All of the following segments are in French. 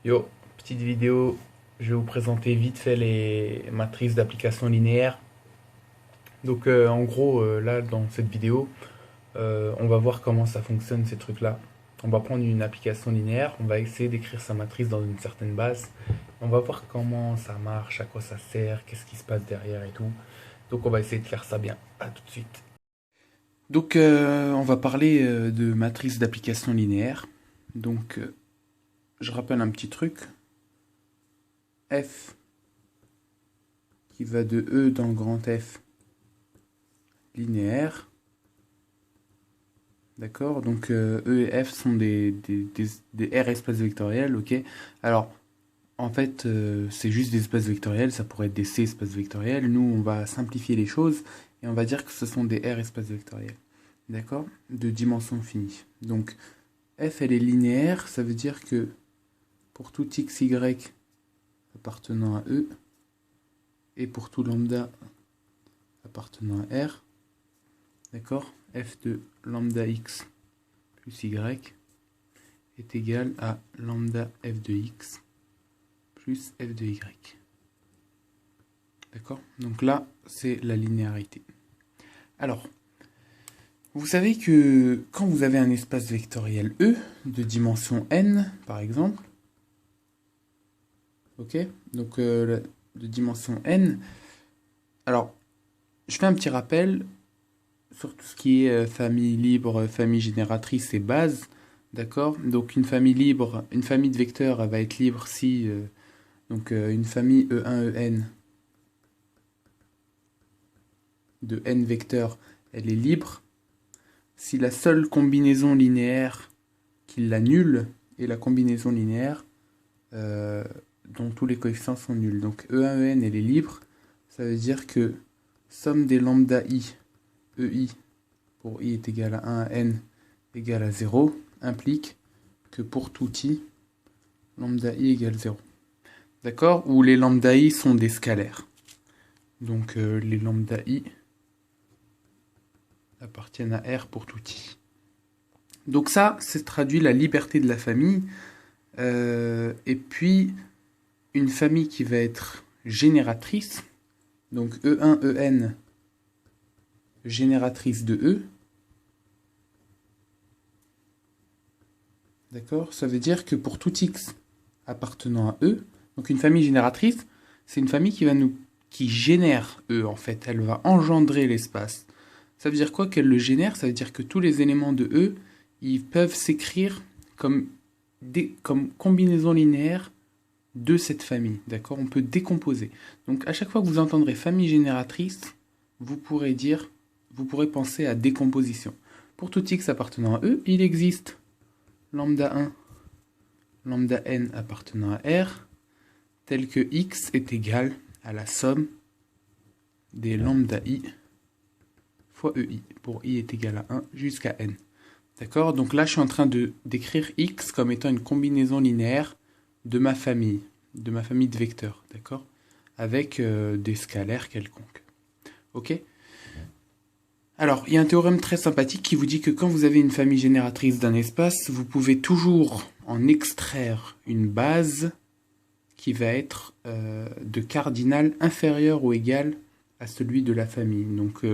Yo, petite vidéo, je vais vous présenter vite fait les matrices d'application linéaire. Donc en gros, là dans cette vidéo, on va voir comment ça fonctionne ces trucs-là. On va prendre une application linéaire, on va essayer d'écrire sa matrice dans une certaine base. On va voir comment ça marche, à quoi ça sert, qu'est-ce qui se passe derrière et tout. Donc on va essayer de faire ça bien. À tout de suite. Donc on va parler de matrice d'application linéaire. Donc je rappelle un petit truc. F qui va de E dans le grand F linéaire. D'accord. Donc E et F sont des R espaces vectoriels, ok. Alors, en fait, c'est juste des espaces vectoriels, ça pourrait être des C espaces vectoriels. Nous, on va simplifier les choses et on va dire que ce sont des R espaces vectoriels. D'accord. De dimension finie. Donc, F, elle est linéaire, ça veut dire que pour tout x, y appartenant à E, et pour tout lambda appartenant à R, d'accord, f de lambda x plus y est égal à lambda f de x plus f de y. D'accord. Donc là, c'est la linéarité. Alors, vous savez que quand vous avez un espace vectoriel E de dimension n, par exemple, ok, donc de dimension n, alors, je fais un petit rappel sur tout ce qui est famille libre, famille génératrice et base. D'accord. Donc une famille libre, une famille de vecteurs, elle va être libre si une famille E1, En de n vecteurs, elle est libre si la seule combinaison linéaire qui l'annule est la combinaison linéaire euh, dont tous les coefficients sont nuls. Donc E1, En, elle est libre. Ça veut dire que somme des lambda i, EI, pour i est égal à 1 à n égale à 0, implique que pour tout i, lambda i égale 0. D'accord. Où les lambda i sont des scalaires. Donc les lambda i appartiennent à R pour tout i. Donc ça, c'est traduit la liberté de la famille. Et puis, une famille qui va être génératrice, donc E1, En, génératrice de E. D'accord. Ça veut dire que pour tout x appartenant à E, donc une famille génératrice, c'est une famille qui génère E en fait. Elle va engendrer l'espace. Ça veut dire quoi qu'elle le génère? Ça veut dire que tous les éléments de E, ils peuvent s'écrire comme combinaison linéaire de cette famille. D'accord. On peut décomposer. Donc à chaque fois que vous entendrez famille génératrice, vous pourrez penser à décomposition. Pour tout x appartenant à E, il existe lambda 1, lambda n appartenant à R, tel que x est égal à la somme des lambda i fois EI, pour i est égal à 1 jusqu'à n. D'accord. Donc là, je suis en train d'écrire x comme étant une combinaison linéaire de ma famille de vecteurs, d'accord, avec des scalaires quelconques. Ok. Alors, il y a un théorème très sympathique qui vous dit que quand vous avez une famille génératrice d'un espace, vous pouvez toujours en extraire une base qui va être de cardinal inférieur ou égal à celui de la famille. Donc,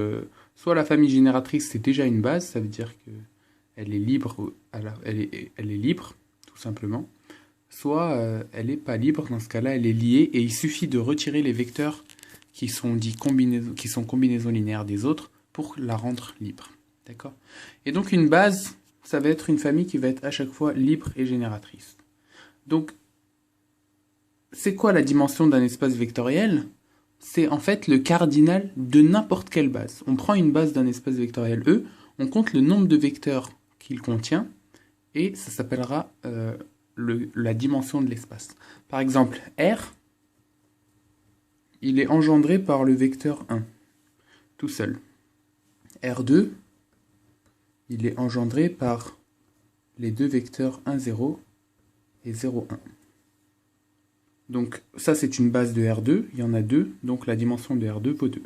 soit la famille génératrice c'est déjà une base, ça veut dire que elle est libre, elle est libre, tout simplement. Soit elle n'est pas libre, dans ce cas-là, elle est liée, et il suffit de retirer les vecteurs qui sont combinaisons linéaires des autres pour la rendre libre. D'accord. Et donc une base, ça va être une famille qui va être à chaque fois libre et génératrice. Donc, c'est quoi la dimension d'un espace vectoriel? C'est en fait le cardinal de n'importe quelle base. On prend une base d'un espace vectoriel E, on compte le nombre de vecteurs qu'il contient, et ça s'appellera la dimension de l'espace. Par exemple, R, il est engendré par le vecteur 1, tout seul. R2, il est engendré par les deux vecteurs 1, 0 et 0, 1. Donc ça c'est une base de R2, il y en a deux, donc la dimension de R2 vaut 2.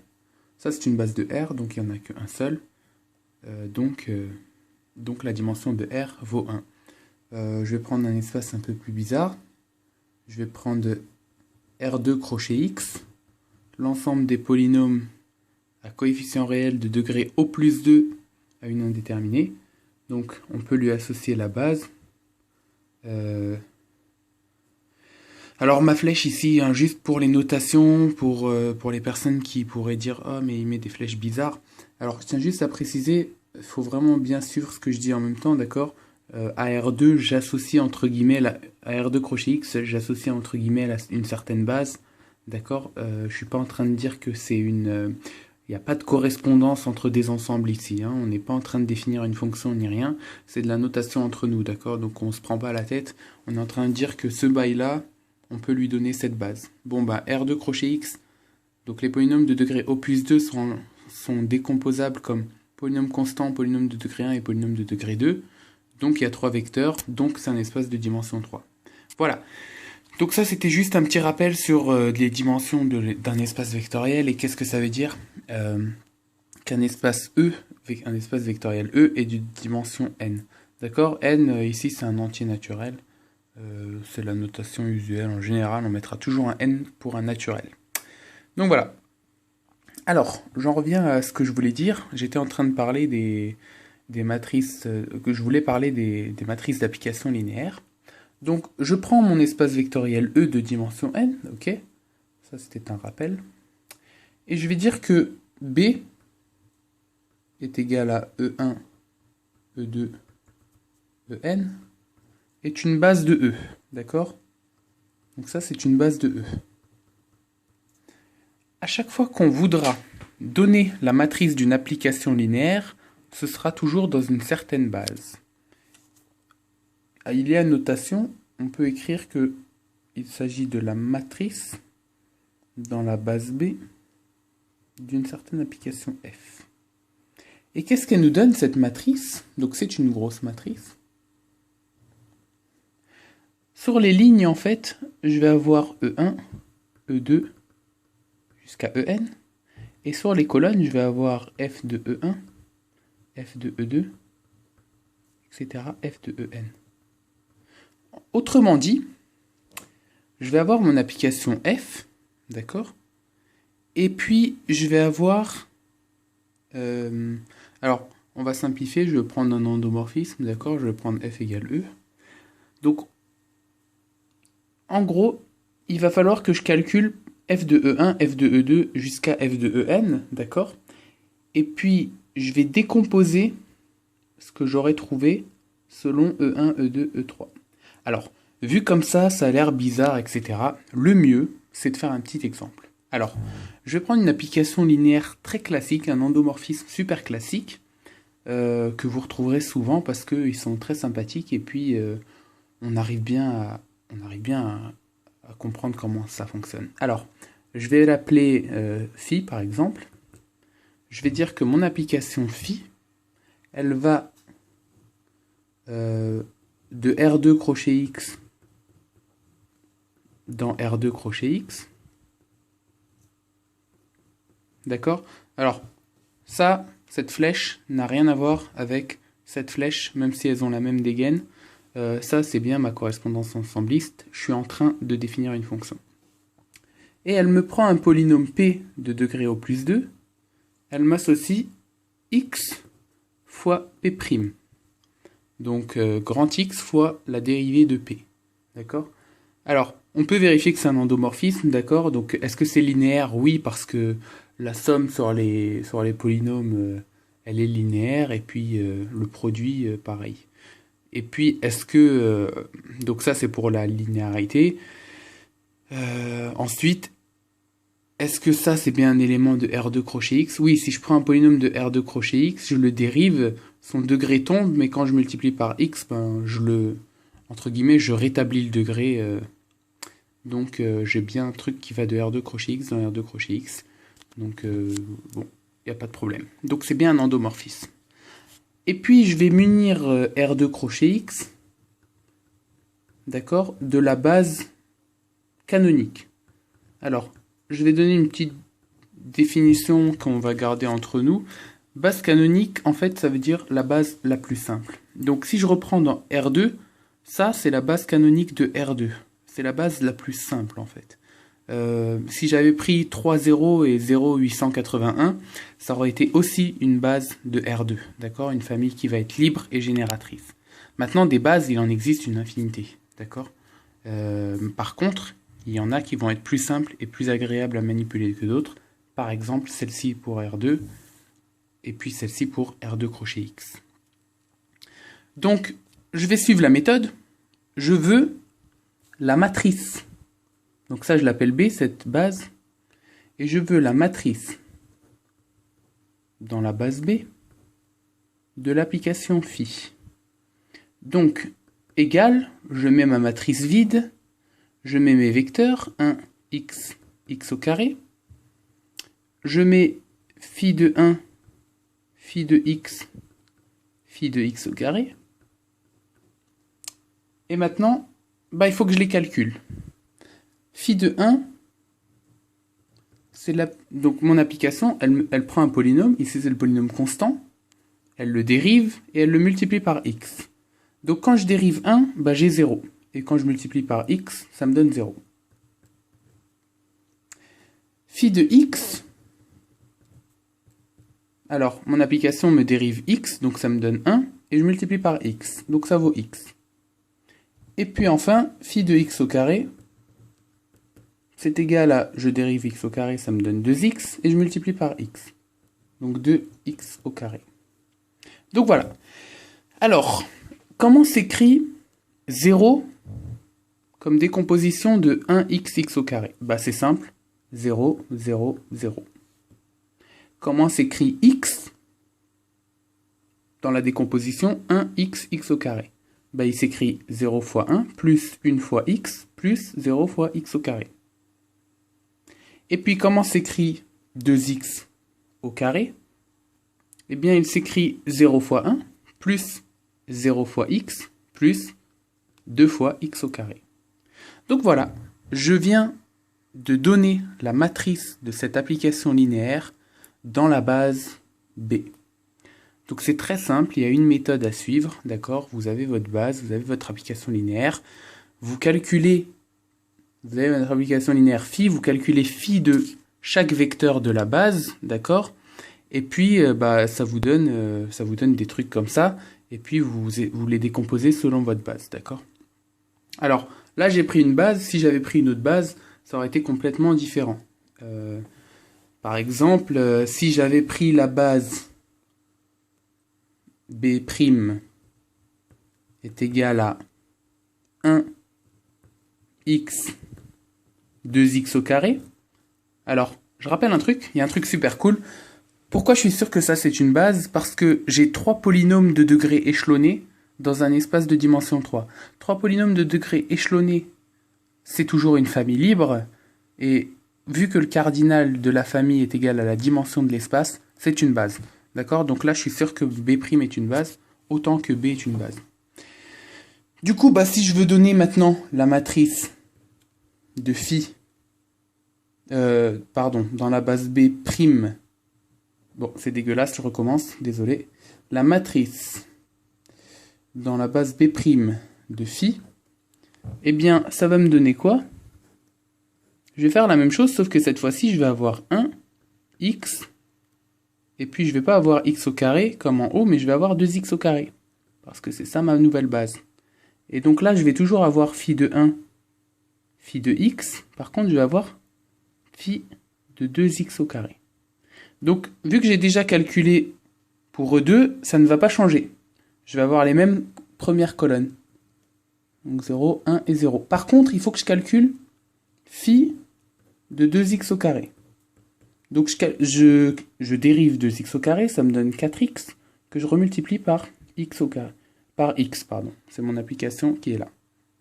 Ça c'est une base de R, donc il n'y en a qu'un seul, donc la dimension de R vaut 1. Je vais prendre un espace un peu plus bizarre. je vais prendre R2 crochet X, l'ensemble des polynômes à coefficient réel de degré au plus 2 à une indéterminée. Donc on peut lui associer la base. Alors ma flèche ici, hein, juste pour les notations, pour les personnes qui pourraient dire « Ah, mais il met des flèches bizarres ». Alors je tiens juste à préciser, il faut vraiment bien suivre ce que je dis en même temps, d'accord. AR2, j'associe entre guillemets, AR2 crochet X, j'associe entre guillemets une certaine base, d'accord. Je suis pas en train de dire que c'est une... Il n'y a pas de correspondance entre des ensembles ici, hein. On n'est pas en train de définir une fonction ni rien, c'est de la notation entre nous, d'accord. Donc on se prend pas la tête, on est en train de dire que ce bail-là, on peut lui donner cette base. Bon bah, R2 crochet X, donc les polynômes de degré au plus 2 sont décomposables comme polynôme constant, polynôme de degré 1 et polynôme de degré 2. Donc il y a 3 vecteurs, donc c'est un espace de dimension 3. Voilà. Donc ça c'était juste un petit rappel sur les dimensions d'un espace vectoriel et qu'est-ce que ça veut dire qu'un espace E, un espace vectoriel E est de dimension n. D'accord. N ici c'est un entier naturel. C'est la notation usuelle. En général on mettra toujours un n pour un naturel. Donc voilà. Alors, j'en reviens à ce que je voulais dire. J'étais en train de parler des matrices, que je voulais parler des matrices d'application linéaire. Donc, je prends mon espace vectoriel E de dimension n, ok. Ça, c'était un rappel. Et je vais dire que B est égal à E1, E2, En est une base de E, d'accord. Donc ça, c'est une base de E. À chaque fois qu'on voudra donner la matrice d'une application linéaire, ce sera toujours dans une certaine base. Il y a une notation, on peut écrire que il s'agit de la matrice dans la base B d'une certaine application F. Et qu'est-ce qu'elle nous donne cette matrice? Donc c'est une grosse matrice. Sur les lignes, en fait, je vais avoir E1, E2, jusqu'à En. Et sur les colonnes, je vais avoir F de E1, F de E2, etc. F de En. Autrement dit, je vais avoir mon application F, d'accord. Et puis, je vais avoir... alors, on va simplifier, je vais prendre un endomorphisme, d'accord. Je vais prendre F égale E. Donc, en gros, il va falloir que je calcule F de E1, F de E2 jusqu'à F de En, d'accord. Et puis, je vais décomposer ce que j'aurais trouvé selon E1, E2, E3. Alors, vu comme ça a l'air bizarre, etc. Le mieux, c'est de faire un petit exemple. Alors, je vais prendre une application linéaire très classique, un endomorphisme super classique, que vous retrouverez souvent parce qu'ils sont très sympathiques et puis on arrive bien à comprendre comment ça fonctionne. Alors, je vais l'appeler phi par exemple. Je vais dire que mon application phi, elle va de R2 crochet X dans R2 crochet X. D'accord? Alors, cette flèche n'a rien à voir avec cette flèche, même si elles ont la même dégaine. Ça, c'est bien ma correspondance ensembliste. Je suis en train de définir une fonction. Et elle me prend un polynôme P de degré au plus 2. Elle m'associe X fois P'. Donc, grand X fois la dérivée de P. D'accord? Alors, on peut vérifier que c'est un endomorphisme, d'accord? Donc, est-ce que c'est linéaire? Oui, parce que la somme sur les polynômes, elle est linéaire, et puis le produit, pareil. Et puis, est-ce que... donc ça, c'est pour la linéarité. Ensuite, est-ce que ça, c'est bien un élément de R2 crochet X? Oui, si je prends un polynôme de R2 crochet X, je le dérive, son degré tombe, mais quand je multiplie par X, ben, entre guillemets, je rétablis le degré. Donc, j'ai bien un truc qui va de R2 crochet X dans R2 crochet X. Donc, bon, il n'y a pas de problème. Donc, c'est bien un endomorphisme. Et puis, je vais munir R2 crochet X, d'accord, de la base canonique. Alors, je vais donner une petite définition qu'on va garder entre nous. Base canonique, en fait, ça veut dire la base la plus simple. Donc, si je reprends dans R2, ça, c'est la base canonique de R2. c'est la base la plus simple en fait. Si j'avais pris 3 0 et 0,881, ça aurait été aussi une base de R2, d'accord? Une famille qui va être libre et génératrice. Maintenant, des bases, il en existe une infinité, d'accord? Par contre, il y en a qui vont être plus simples et plus agréables à manipuler que d'autres. Par exemple, celle-ci pour R2, et puis celle-ci pour R2 crochet X. Donc, je vais suivre la méthode. Je veux la matrice. Donc ça, je l'appelle B, cette base. Et je veux la matrice dans la base B de l'application phi. Donc, égal, je mets ma matrice vide, je mets mes vecteurs, 1, x, x au carré. Je mets phi de 1, phi de x au carré. Et maintenant, il faut que je les calcule. Phi de 1, c'est donc mon application, elle prend un polynôme, ici c'est le polynôme constant, elle le dérive et elle le multiplie par x. Donc quand je dérive 1, j'ai 0. Et quand je multiplie par x, ça me donne 0. Phi de x, alors mon application me dérive x, donc ça me donne 1, et je multiplie par x, donc ça vaut x. Et puis enfin, phi de x au carré, c'est égal à, je dérive x au carré, ça me donne 2x, et je multiplie par x. Donc 2x au carré. Donc voilà. Alors, comment s'écrit 0 comme décomposition de 1x au carré? C'est simple, 0, 0, 0. Comment s'écrit x dans la décomposition 1x au carré? Il s'écrit 0 fois 1 plus 1 fois x plus 0 fois x au carré. Et puis, comment s'écrit 2x au carré? Eh bien, il s'écrit 0 fois 1 plus 0 fois x plus 2 fois x au carré. Donc voilà, je viens de donner la matrice de cette application linéaire dans la base B. Donc c'est très simple, il y a une méthode à suivre, d'accord? Vous avez votre base, vous avez votre application linéaire, vous calculez, vous avez votre application linéaire phi, vous calculez phi de chaque vecteur de la base, d'accord? Et puis ça vous donne des trucs comme ça, et puis vous les décomposez selon votre base, d'accord? Alors là j'ai pris une base, si j'avais pris une autre base, ça aurait été complètement différent. Par exemple, si j'avais pris la base B' est égal à 1x 2x au carré. Alors, je rappelle un truc, il y a un truc super cool. Pourquoi je suis sûr que ça c'est une base? Parce que j'ai 3 polynômes de degrés échelonnés dans un espace de dimension 3. 3 polynômes de degrés échelonnés, c'est toujours une famille libre. Et vu que le cardinal de la famille est égal à la dimension de l'espace, c'est une base. D'accord? Donc là, je suis sûr que B' est une base, autant que B est une base. Du coup, si je veux donner maintenant la matrice de phi, dans la base B', bon, c'est dégueulasse, je recommence, désolé. La matrice dans la base B' de phi, eh bien, ça va me donner quoi? Je vais faire la même chose, sauf que cette fois-ci, je vais avoir 1, x, et puis je vais pas avoir x au carré comme en haut, mais je vais avoir 2x au carré. Parce que c'est ça ma nouvelle base. Et donc là, je vais toujours avoir phi de 1, phi de x. Par contre, je vais avoir phi de 2x au carré. Donc, vu que j'ai déjà calculé pour E2, ça ne va pas changer. Je vais avoir les mêmes premières colonnes. Donc 0, 1 et 0. Par contre, il faut que je calcule phi de 2x au carré. Donc je dérive 2x au carré, ça me donne 4x, que je remultiplie par x au carré. Par x, pardon. C'est mon application qui est là.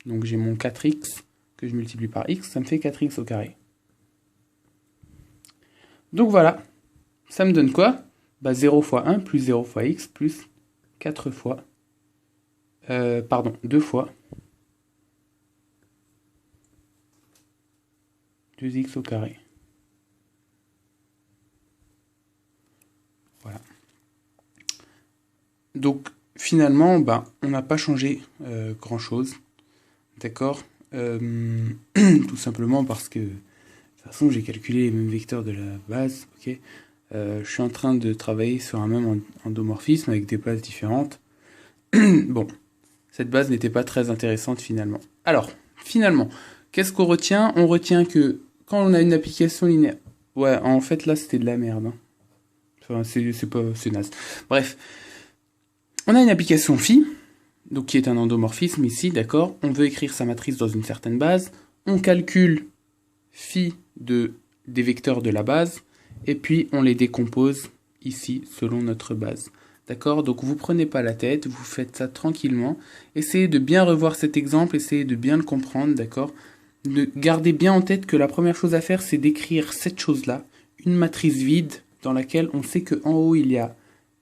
Donc j'ai mon 4x que je multiplie par x, ça me fait 4x au carré. Donc voilà. Ça me donne quoi? 0 fois 1 plus 0 fois x plus 4 fois... 2 fois 2x au carré. Voilà. Donc finalement, on n'a pas changé grand-chose. D'accord? Tout simplement parce que, de toute façon, j'ai calculé les mêmes vecteurs de la base, ok. Je suis en train de travailler sur un même endomorphisme avec des bases différentes. Bon, cette base n'était pas très intéressante finalement. Alors, finalement, qu'est-ce qu'on retient? On retient que quand on a une application linéaire... Ouais, en fait, là, c'était de la merde. Hein. Enfin, c'est naze. Bref, on a une application phi, donc qui est un endomorphisme ici, d'accord. On veut écrire sa matrice dans une certaine base. On calcule phi des vecteurs de la base, et puis on les décompose ici selon notre base. D'accord? Donc vous prenez pas la tête, vous faites ça tranquillement. Essayez de bien revoir cet exemple, essayez de bien le comprendre, d'accord? Gardez bien en tête que la première chose à faire, c'est d'écrire cette chose-là, une matrice vide dans laquelle on sait qu'en haut il y a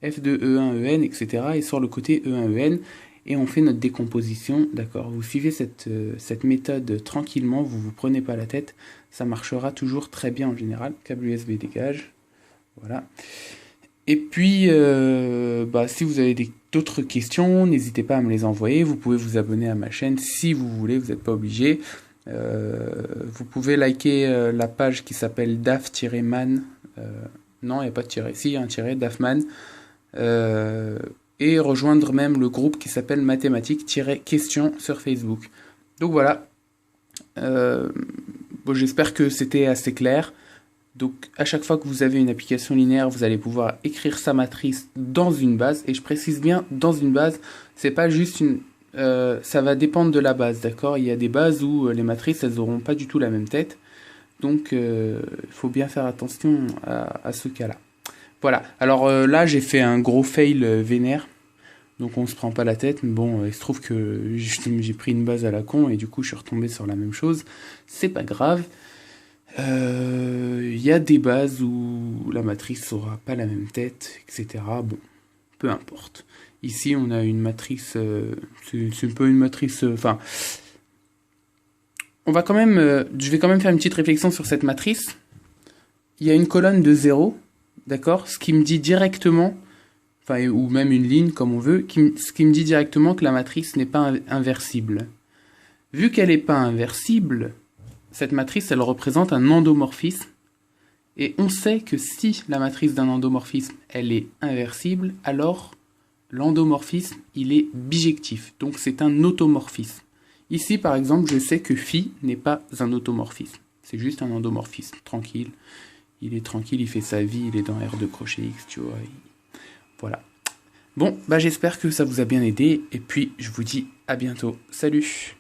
f de E1, En, etc. et sur le côté E1, En, et on fait notre décomposition, d'accord? Vous suivez cette méthode tranquillement, vous vous prenez pas la tête, ça marchera toujours très bien en général. Câble USB dégage, voilà. Et puis, si vous avez d'autres questions, n'hésitez pas à me les envoyer. Vous pouvez vous abonner à ma chaîne si vous voulez, vous n'êtes pas obligé. Vous pouvez liker la page qui s'appelle daf-man. Non, il n'y a pas de tiret. Si, il y a un tiret, dafman. Et rejoindre même le groupe qui s'appelle mathématiques-questions sur Facebook. Donc voilà. J'espère que c'était assez clair. Donc à chaque fois que vous avez une application linéaire, vous allez pouvoir écrire sa matrice dans une base. Et je précise bien dans une base, c'est pas juste une... ça va dépendre de la base, d'accord? Il y a des bases où les matrices, elles n'auront pas du tout la même tête. Donc il faut bien faire attention à ce cas-là. Voilà, alors là j'ai fait un gros fail vénère. Donc on se prend pas la tête, mais bon, il se trouve que j'ai pris une base à la con et du coup je suis retombé sur la même chose. C'est pas grave. Il y a des bases où la matrice n'aura pas la même tête, etc. Bon, peu importe. Ici, on a une matrice, c'est un peu une matrice, on va quand même, je vais quand même faire une petite réflexion sur cette matrice. Il y a une colonne de 0, d'accord, ce qui me dit directement, ou même une ligne, comme on veut, ce qui me dit directement que la matrice n'est pas inversible. Vu qu'elle n'est pas inversible, cette matrice, elle représente un endomorphisme. Et on sait que si la matrice d'un endomorphisme, elle est inversible, alors l'endomorphisme, il est bijectif. Donc c'est un automorphisme. Ici, par exemple, je sais que phi n'est pas un automorphisme. C'est juste un endomorphisme, tranquille. Il est tranquille, il fait sa vie, il est dans R de crochet X, tu vois. Voilà. Bon, j'espère que ça vous a bien aidé. Et puis, je vous dis à bientôt. Salut!